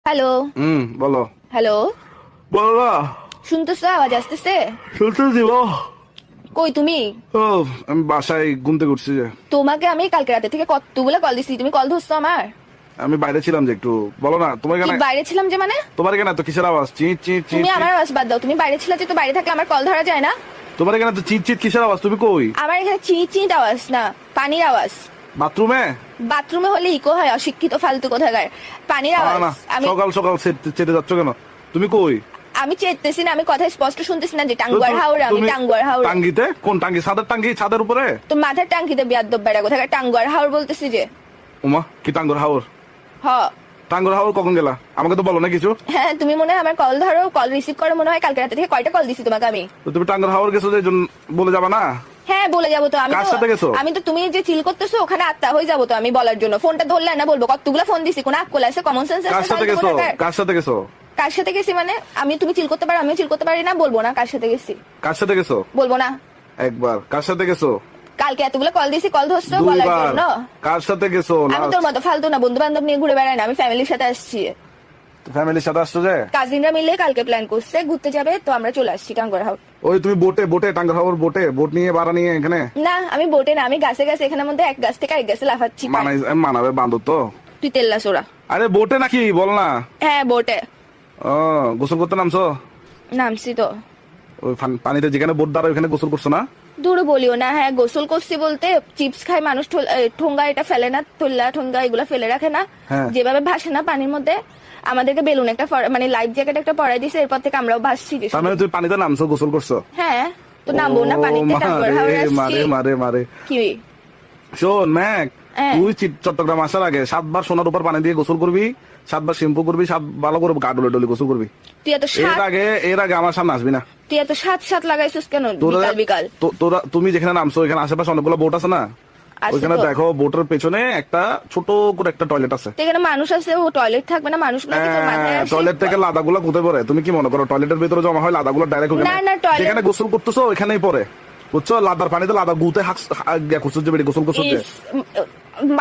Hello. বলো। Hello, বলো না। শুনতেছো? আওয়াজ আসতেছে? শুনতেছি বল। কই তুমি? ও, আমি বাসায় ঘুমতে করছি যে। তোমাকে আমি কালকে রাতে থেকে কতগুলো কল দিছি, তুমি কল ধরছো আমার? আমি বাইরে ছিলাম যে একটু। বলো না তোমার কি কেন? বাইরে ছিলাম যে মানে? তোমার কেন এত কিসের আওয়াজ? চিট চিট চিট তুমি চিট। আমার আওয়াজ বাদ দাও, তুমি বাইরে ছিলে যে, তো বাইরে থাকলে আমার কল ধরা যায় না? তোমার কেন এত চিট চিট কিসের আওয়াজ? তুমি কই? আমার এখানে চিট চিট আওয়াজ না, পানির আওয়াজ। বাথরুমে? বাথরুমে হলে ইকো হয়, অশিক্ষিত ফালতু কোথাকার। পানির আওয়াজ। না, আমি সকাল সকাল চেটে যাচ্ছ কেন? তুমি কই? আমি চেতেছি না, আমি কথা স্পষ্ট শুনতেছি না যে টাঙ্গুয়ার হাওড়া, আমি টাঙ্গুয়ার হাওড়া। টাঙ্গিতে? কোন টাঙ্গি? ছাদের টাঙ্গি? ছাদের উপরে? তো মাথার টাঙ্কিতে বিয়াদ্দব বেড়া কোথাকার টাঙ্গুয়ার হাওড় বলতেছি যে। উমা, কি টাঙ্গর হাওর? হ। টাঙ্গর হাওর কখন গেলা? আমাকে তো বলো না কিছু। হ্যাঁ, তুমি মনে হয় আমার কল ধরো, কল রিসিভ করো মনে হয়। কালকে রাতে থেকে কয়টা কল দিছি তোমাকে আমি? তো তুমি টাঙ্গর হাওর গেছো যে বলে যাবা না? হ্যাঁ বলে যাবো তো। কার সাথে গেছো? আমি তো তুমি যে চিল করতেছো ওখানে আত্মা হয়ে যাবো তো আমি বলার জন্য। ফোনটা ধরলে না বলবো কতগুলো ফোন দিছি, কোন আকল আছে, কমন সেন্স কার আছে? সাথে গেছো? কার সাথে গেছো? কার সাথে গেছি মানে? আমি তুমি চিল করতে পারো, আমিও চিল করতে পারি না, বলবো না কার সাথে গেছি? কার সাথে গেছো? বলবো না। একবার। কার সাথে গেছো? কালকে এতগুলো কল দিছি, কল ধরছো বলার দুইবার। জন্য। কার সাথে গেছো? আমি তোর মতো ফালতু না, বন্ধু বান্ধব নিয়ে ঘুরে বেড়াই না, আমি ফ্যামিলির সাথে আসছি। ফ্যামিলির সাথে আসছো যে? কাজিনরা মিলে কালকে প্ল্যান করছে ঘুরতে যাবে, তো আমরা চলে আসছি টাঙ্গুয়ার হাওড়। ওই তুমি বোটে টাঙ্গর হাওর বোট নিয়ে ভাড়া নিয়ে এখানে? না, আমি বোটে না, আমি গাছে গাছে, এখানের মধ্যে এক গাছ থেকে এক গাছে লাফাচ্ছি। মানাবে বান্ধব তো। তুই তেল্লা সোরা। আরে বোটে নাকি বল না? হ্যাঁ বোটে ও, গোসল করতে নামছো? নামছি তো। ওই পানিতে যেখানে বোট দাঁড়ায় ওখানে গোসল করছো না? দূর বলিও না। হ্যাঁ গোসল করছি বলতে, চিপস খায় মানুষ, ঠোঙ্গা এটা ফেলে না, তোল্লা ঠোঙ্গা এগুলা ফেলে রাখে না, হ্যাঁ। যেভাবে ভাসে না পানির মধ্যে, আমাদেরকে বেলুন একটা মানে লাইফ জ্যাকেট একটা পরাই দিছে, এরপর থেকে আমরাও ভাসছি। তার মানে তুমি পানিতে নামছো, গোসল করছো? হ্যাঁ, তো নামবো না পানিতে? টাঙ্গুয়ার হাওড়ে আসছি। মারে কি শোন ম্যাক, হ্যাঁ। তুই চট্টগ্রাম আসার আগে 7 বার সোনার উপর পানি দিয়ে গোসল করবি, 7 বার শ্যাম্পু করবি, 7 ভালো করে গা ডলে গোসল করবি। তুই এত এর আগে আমার সামনে আসবি না। তুই এত সাত লাগাইছিস কেন বিকাল বিকাল? তোরা তুমি যেখানে নামছো ওইখানে আশেপাশে অনেকগুলো বোট আছে না? আছে ওইখানে তো। দেখো বোটের পেছনে একটা ছোট করে একটা টয়লেট আছে। তো এখানে মানুষ আছে, ও টয়লেট থাকবে না? মানুষ নাকি তোর মাথায় আসে? টয়লেট থেকে লাদাগুলো কোথায় পড়ে? তুমি কি মনে করো টয়লেটের ভিতরে জমা হয় লাদাগুলো ডাইরেক্ট না, না, toilet- যেখানে গোসল করতেছো ওইখানেই পড়ে, বুঝছো? লাদার পানিতে লাদা গুতে গোসল করছো যে। ইস,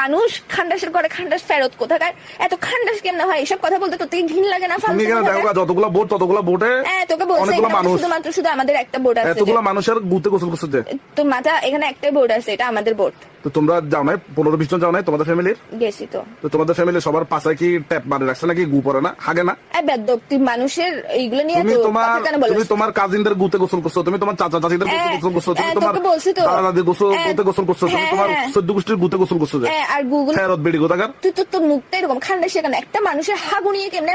মানুষ খান্ডাসের করে খান্ডাস ফেরত কোথাকার? এত খান্ডাস কেমন হয়? এসব কথা বলতে তোর থেকে ঘিন লাগে না? তুমি ফালতু কেন দেখো কোথাকার। যতগুলো বোট ততগুলো বোটে হ্যাঁ, তোকে বলছি অনেকগুলো এখানে মানুষ, শুধুমাত্র শুধু আমাদের একটা বোট আছে। এতগুলো মানুষের গুতে গোসল করছে যে। তোর মাথা, এখানে একটাই বোট আছে, এটা আমাদের বোট। তো তোমরা যাও নাই? 15-20 জন যাও নাই তোমাদের ফ্যামিলির? গেছি তো। তো তোমাদের ফ্যামিলি সবার পাশে কি ট্যাপ মারে রাখছে নাকি? গু পড়ে না, হাগে না? বেদ্যপ, তুই মানুষের এইগুলো নিয়ে তুমি তো তোমার কথা কেন বলিস? তুমি তোমার কাজিনদের গুতে গোসল করছো, তুমি তোমার চাচা চাচিদের গুতে গোসল করছো, তুমি তোমার তোকে বলছি তো। দাদা দাদির গুতে গোসল করছো, তুমি হ্যাঁ, তোমার হ্যাঁ। 14 গোষ্ঠীর গুতে গোসল করছো যে। আর গুগল ফেরত বেড়ি কোথাকার? তুই তো তোর মুখটা এরকম খান্ডাস, সেখানে একটা মানুষের হাগু নিয়ে কেমনে